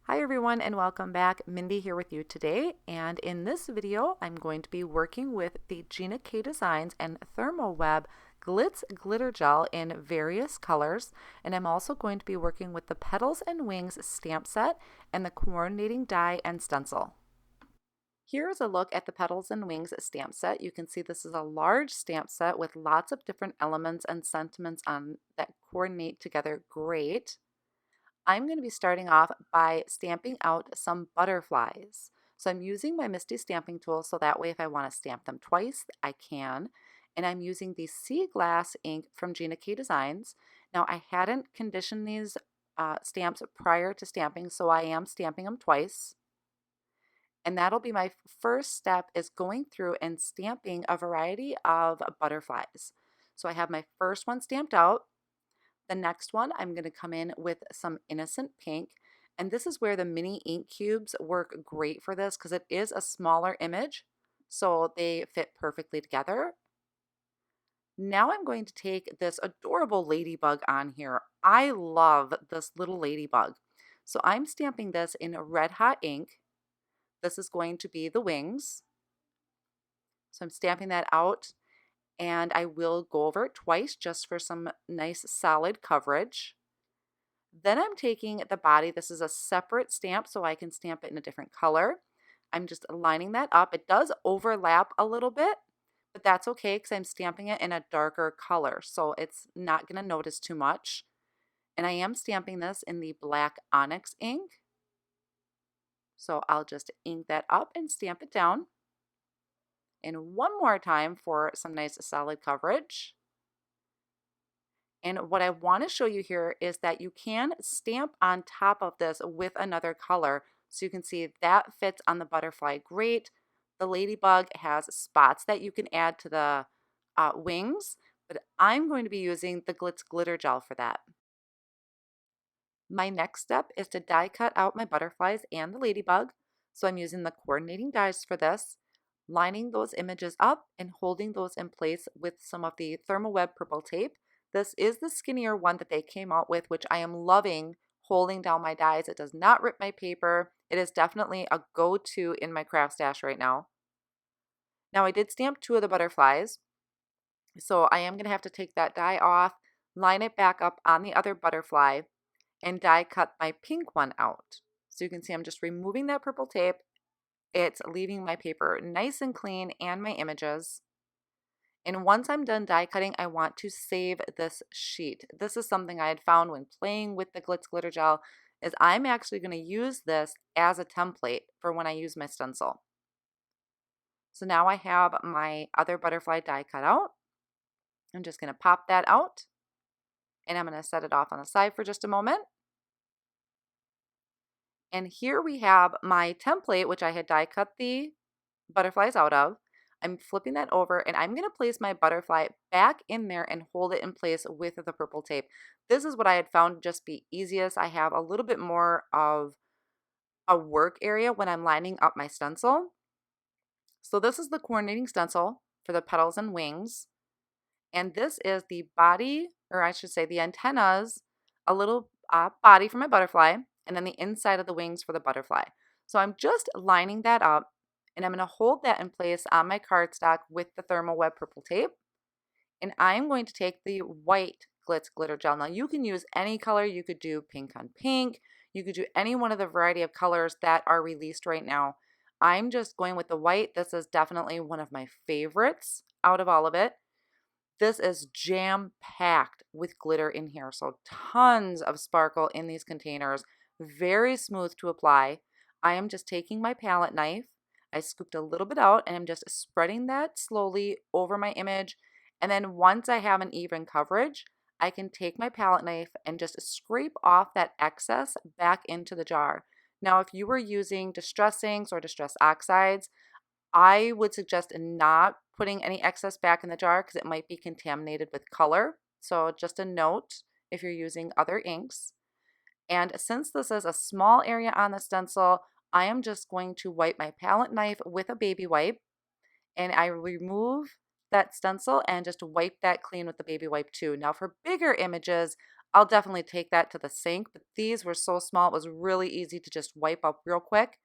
Hi everyone and welcome back. Mindy here with you today, and in this video I'm going to be working with the Gina K Designs and Thermoweb Glitz Glitter Gel in various colors, and I'm also going to be working with the Petals and Wings stamp set and the coordinating die and stencil. Here is a look at the Petals and Wings stamp set. You can see this is a large stamp set with lots of different elements and sentiments on that coordinate together great. I'm going to be starting off by stamping out some butterflies. So I'm using my Misty stamping tool so that way if I want to stamp them twice, I can. And I'm using the Sea Glass ink from Gina K Designs. Now I hadn't conditioned these stamps prior to stamping, so I am stamping them twice. And that'll be my first step, is going through and stamping a variety of butterflies. So I have my first one stamped out. The next one, I'm going to come in with some Innocent Pink, and this is where the mini ink cubes work great for this because it is a smaller image, so they fit perfectly together. Now I'm going to take this adorable ladybug on here. I love this little ladybug. So I'm stamping this in red hot ink. This is going to be the wings. So I'm stamping that out, and I will go over it twice just for some nice solid coverage. Then I'm taking the body. This is a separate stamp, so I can stamp it in a different color. I'm just lining that up. It does overlap a little bit, but that's okay because I'm stamping it in a darker color, so it's not going to notice too much. And I am stamping this in the black onyx ink. So I'll just ink that up and stamp it down. And one more time for some nice solid coverage. And what I want to show you here is that you can stamp on top of this with another color. So you can see that fits on the butterfly great. The ladybug has spots that you can add to the wings, but I'm going to be using the Glitz Glitter Gel for that. My next step is to die cut out my butterflies and the ladybug. So I'm using the coordinating dies for this, lining those images up and holding those in place with some of the Thermoweb purple tape. This is the skinnier one that they came out with, which I am loving holding down my dies. It does not rip my paper. It is definitely a go-to in my craft stash right now. Now I did stamp 2 of the butterflies, so I am going to have to take that die off, line it back up on the other butterfly, and die cut my pink one out. So you can see I'm just removing that purple tape. It's leaving my paper nice and clean and my images. And once I'm done die cutting, I want to save this sheet. This is something I had found when playing with the Glitz Glitter Gel, is I'm actually going to use this as a template for when I use my stencil. So now I have my other butterfly die cut out. I'm just going to pop that out, and I'm going to set it off on the side for just a moment. And here we have my template, which I had die cut the butterflies out of. I'm flipping that over, and I'm going to place my butterfly back in there and hold it in place with the purple tape. This is what I had found just be easiest. I have a little bit more of a work area when I'm lining up my stencil. So this is the coordinating stencil for the petals and wings. And this is the body, or I should say the antennas, a little body for my butterfly, and then the inside of the wings for the butterfly. So I'm just lining that up, and I'm going to hold that in place on my cardstock with the Thermoweb purple tape. And I'm going to take the white Glitz Glitter Gel. Now you can use any color. You could do pink on pink. You could do any one of the variety of colors that are released right now. I'm just going with the white. This is definitely one of my favorites out of all of it. This is jam-packed with glitter in here, so tons of sparkle in these containers, very smooth to apply. I am just taking my palette knife, I scooped a little bit out, and I'm just spreading that slowly over my image, and then once I have an even coverage, I can take my palette knife and just scrape off that excess back into the jar. Now, if you were using distress inks or distress oxides, I would suggest not putting any excess back in the jar because it might be contaminated with color. So just a note if you're using other inks. And since this is a small area on the stencil, I am just going to wipe my palette knife with a baby wipe, and I remove that stencil and just wipe that clean with the baby wipe too. Now for bigger images, I'll definitely take that to the sink, but these were so small, it was really easy to just wipe up real quick.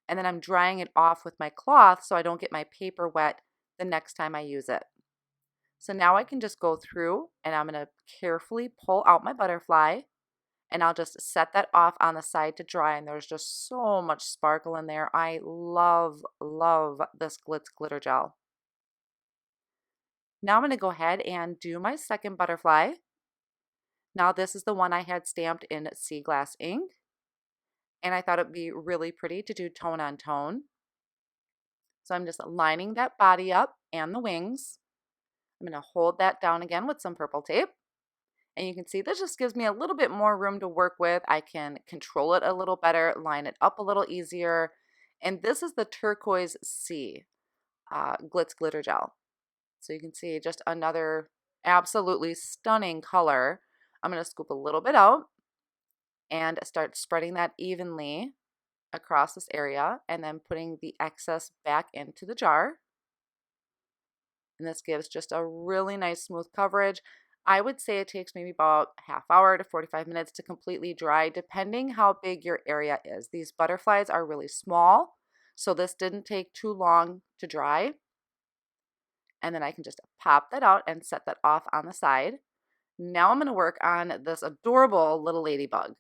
And then I'm drying it off with my cloth so I don't get my paper wet the next time I use it. So now I can just go through and I'm going to carefully pull out my butterfly and I'll just set that off on the side to dry. And there's just so much sparkle in there. I love, love this Glitz Glitter Gel. Now I'm going to go ahead and do my second butterfly. Now this is the one I had stamped in sea glass ink. And I thought it'd be really pretty to do tone on tone. So I'm just lining that body up and the wings. I'm going to hold that down again with some purple tape. And you can see this just gives me a little bit more room to work with. I can control it a little better, line it up a little easier. And this is the Turquoise C Glitz Glitter Gel. So you can see just another absolutely stunning color. I'm going to scoop a little bit out and start spreading that evenly across this area and then putting the excess back into the jar. And this gives just a really nice smooth coverage. I would say it takes maybe about half hour to 45 minutes to completely dry, depending how big your area is. These butterflies are really small, so this didn't take too long to dry. And then I can just pop that out and set that off on the side. Now I'm going to work on this adorable little ladybug.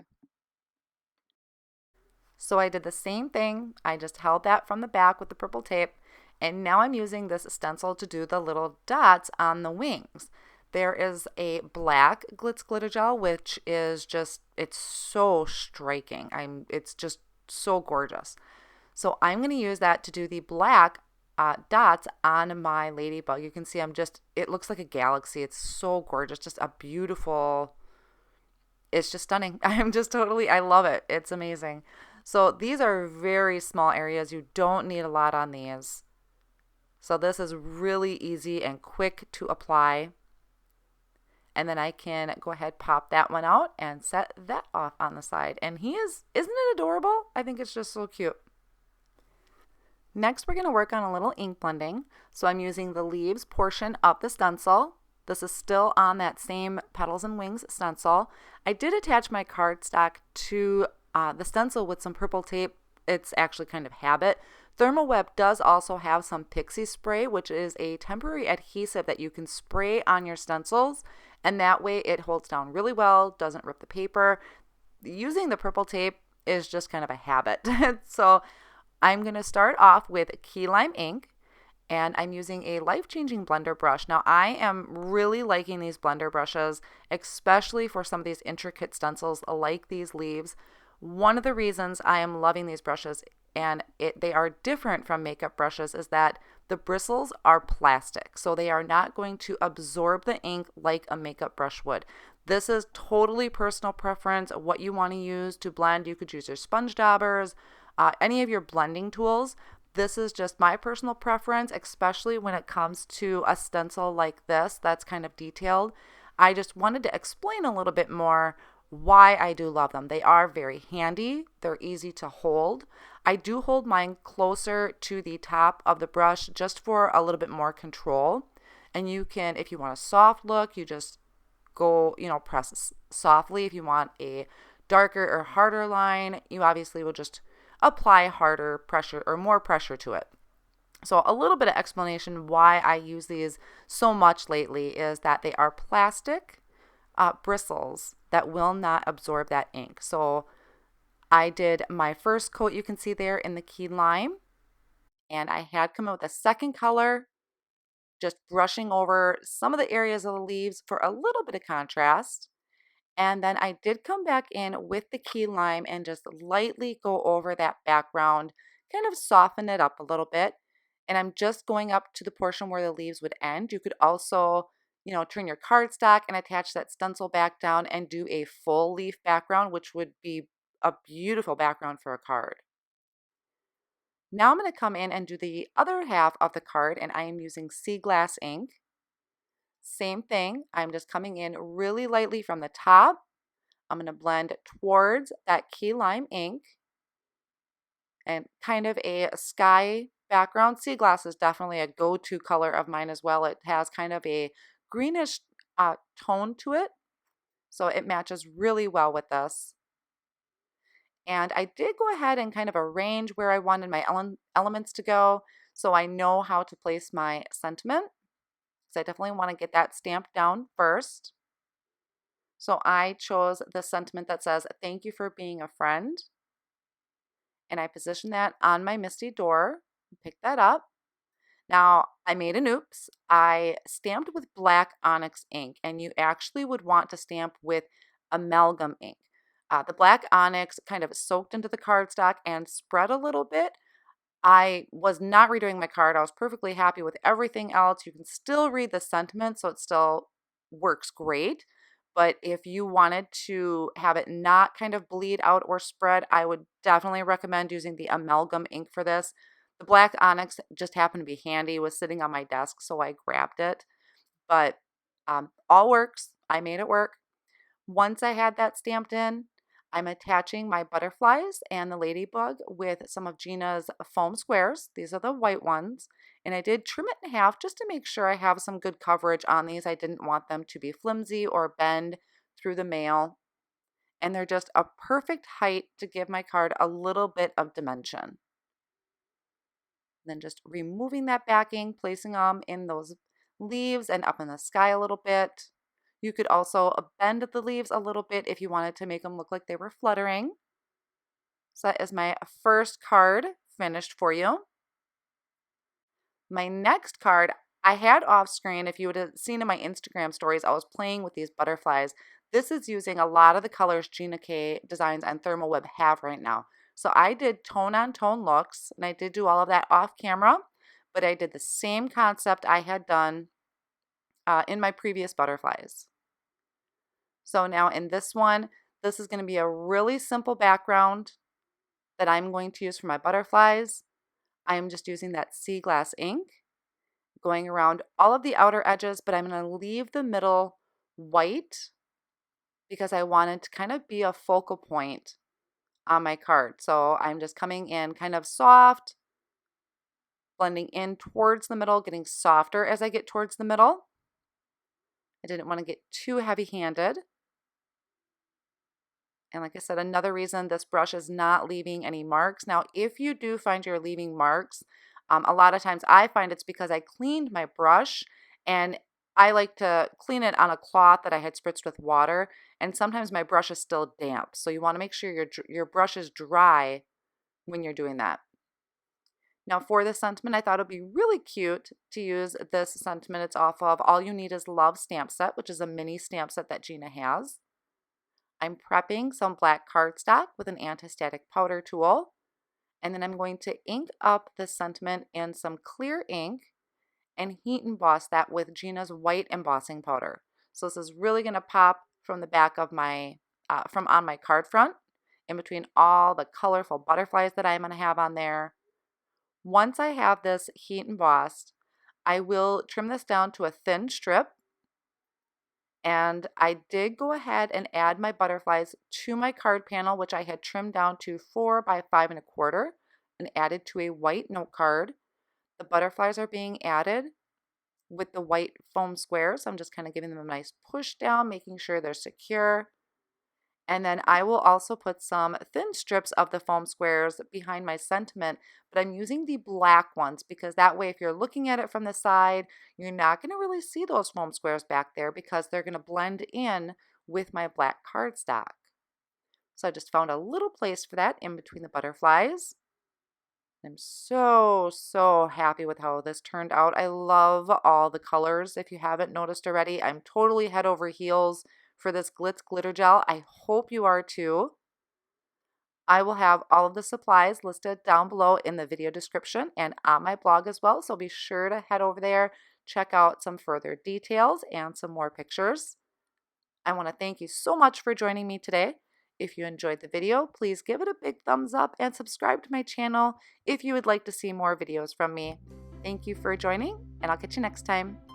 So I did the same thing. I just held that from the back with the purple tape. And now I'm using this stencil to do the little dots on the wings. There is a black Glitz Glitter Gel, which is just, it's so striking. It's just so gorgeous. So I'm going to use that to do the black dots on my ladybug. You can see it looks like a galaxy. It's so gorgeous. Just a beautiful, it's just stunning. I love it. It's amazing. So these are very small areas. You don't need a lot on these. So this is really easy and quick to apply. And then I can go ahead, pop that one out and set that off on the side. And isn't it adorable? I think it's just so cute. Next, we're going to work on a little ink blending. So I'm using the leaves portion of the stencil. This is still on that same Petals and Wings stencil. I did attach my cardstock to the stencil with some purple tape. It's actually kind of habit. Thermoweb does also have some pixie spray, which is a temporary adhesive that you can spray on your stencils, and that way it holds down really well, doesn't rip the paper. Using the purple tape is just kind of a habit. So I'm going to start off with key lime ink, and I'm using a life-changing blender brush. Now I am really liking these blender brushes, especially for some of these intricate stencils like these leaves. One of the reasons I am loving these brushes, and they are different from makeup brushes, is that the bristles are plastic. So they are not going to absorb the ink like a makeup brush would. This is totally personal preference, what you want to use to blend. You could use your sponge daubers, any of your blending tools. This is just my personal preference, especially when it comes to a stencil like this that's kind of detailed. I just wanted to explain a little bit more why I do love them. They are very handy. They're easy to hold. I do hold mine closer to the top of the brush just for a little bit more control. And you can, if you want a soft look, you just go, press softly. If you want a darker or harder line, you obviously will just apply harder pressure or more pressure to it. So a little bit of explanation why I use these so much lately is that they are plastic bristles that will not absorb that ink. So I did my first coat, you can see there in the key lime, and I had come out with a second color, just brushing over some of the areas of the leaves for a little bit of contrast. And then I did come back in with the key lime and just lightly go over that background, kind of soften it up a little bit. And I'm just going up to the portion where the leaves would end. You could also, turn your cardstock and attach that stencil back down and do a full leaf background, which would be a beautiful background for a card. Now I'm going to come in and do the other half of the card, and I am using sea glass ink. Same thing, I'm just coming in really lightly from the top. I'm going to blend towards that key lime ink and kind of a sky background. Sea glass is definitely a go-to color of mine as well. It has kind of a greenish tone to it. So it matches really well with this. And I did go ahead and kind of arrange where I wanted my elements to go, so I know how to place my sentiment. So I definitely want to get that stamped down first. So I chose the sentiment that says, "Thank you for being a friend." And I positioned that on my Misty door. Pick that up. Now, I made an oops. I stamped with black onyx ink, and you actually would want to stamp with amalgam ink. The black onyx kind of soaked into the cardstock and spread a little bit. I was not redoing my card. I was perfectly happy with everything else. You can still read the sentiment, so it still works great. But if you wanted to have it not kind of bleed out or spread, I would definitely recommend using the amalgam ink for this. The black onyx just happened to be handy. It was sitting on my desk, so I grabbed it. But all works. I made it work. Once I had that stamped in, I'm attaching my butterflies and the ladybug with some of Gina's foam squares. These are the white ones. And I did trim it in half just to make sure I have some good coverage on these. I didn't want them to be flimsy or bend through the mail. And they're just a perfect height to give my card a little bit of dimension. Then just removing that backing, placing them in those leaves and up in the sky a little bit. You could also bend the leaves a little bit if you wanted to make them look like they were fluttering. So that is my first card finished for you. My next card I had off screen. If you would have seen in my Instagram stories, I was playing with these butterflies. This is using a lot of the colors Gina K Designs and Thermoweb have right now. So I did tone on tone looks, and I did do all of that off camera, but I did the same concept I had done in my previous butterflies. So now in this one, this is going to be a really simple background that I'm going to use for my butterflies. I am just using that sea glass ink, going around all of the outer edges, but I'm going to leave the middle white because I wanted to kind of be a focal point on my card. So I'm just coming in kind of soft, blending in towards the middle, getting softer as I get towards the middle. I didn't want to get too heavy-handed. And like I said, another reason this brush is not leaving any marks. Now, if you do find you're leaving marks, a lot of times I find it's because I cleaned my brush, and I like to clean it on a cloth that I had spritzed with water, and sometimes my brush is still damp. So you want to make sure your brush is dry when you're doing that. Now for this sentiment, I thought it would be really cute to use this sentiment. It's off of All You Need Is Love stamp set, which is a mini stamp set that Gina has. I'm prepping some black cardstock with an anti-static powder tool, and then I'm going to ink up this sentiment in some clear ink and heat emboss that with Gina's white embossing powder. So this is really going to pop from the back of my, from on my card front, in between all the colorful butterflies that I'm going to have on there. Once I have this heat embossed, I will trim this down to a thin strip. And I did go ahead and add my butterflies to my card panel, which I had trimmed down to 4 by 5 1/4 and added to a white note card. The butterflies are being added with the white foam squares. I'm just kind of giving them a nice push down, making sure they're secure. And then I will also put some thin strips of the foam squares behind my sentiment, but I'm using the black ones because that way if you're looking at it from the side, you're not going to really see those foam squares back there because they're going to blend in with my black cardstock. So I just found a little place for that in between the butterflies. I'm so happy with how this turned out. I love all the colors. If you haven't noticed already, I'm totally head over heels for this Glitz Glitter Gel. I hope you are too. I will have all of the supplies listed down below in the video description and on my blog as well, so be sure to head over there, check out some further details and some more pictures. I want to thank you so much for joining me today. If you enjoyed the video, please give it a big thumbs up and subscribe to my channel if you would like to see more videos from me. Thank you for joining, and I'll catch you next time.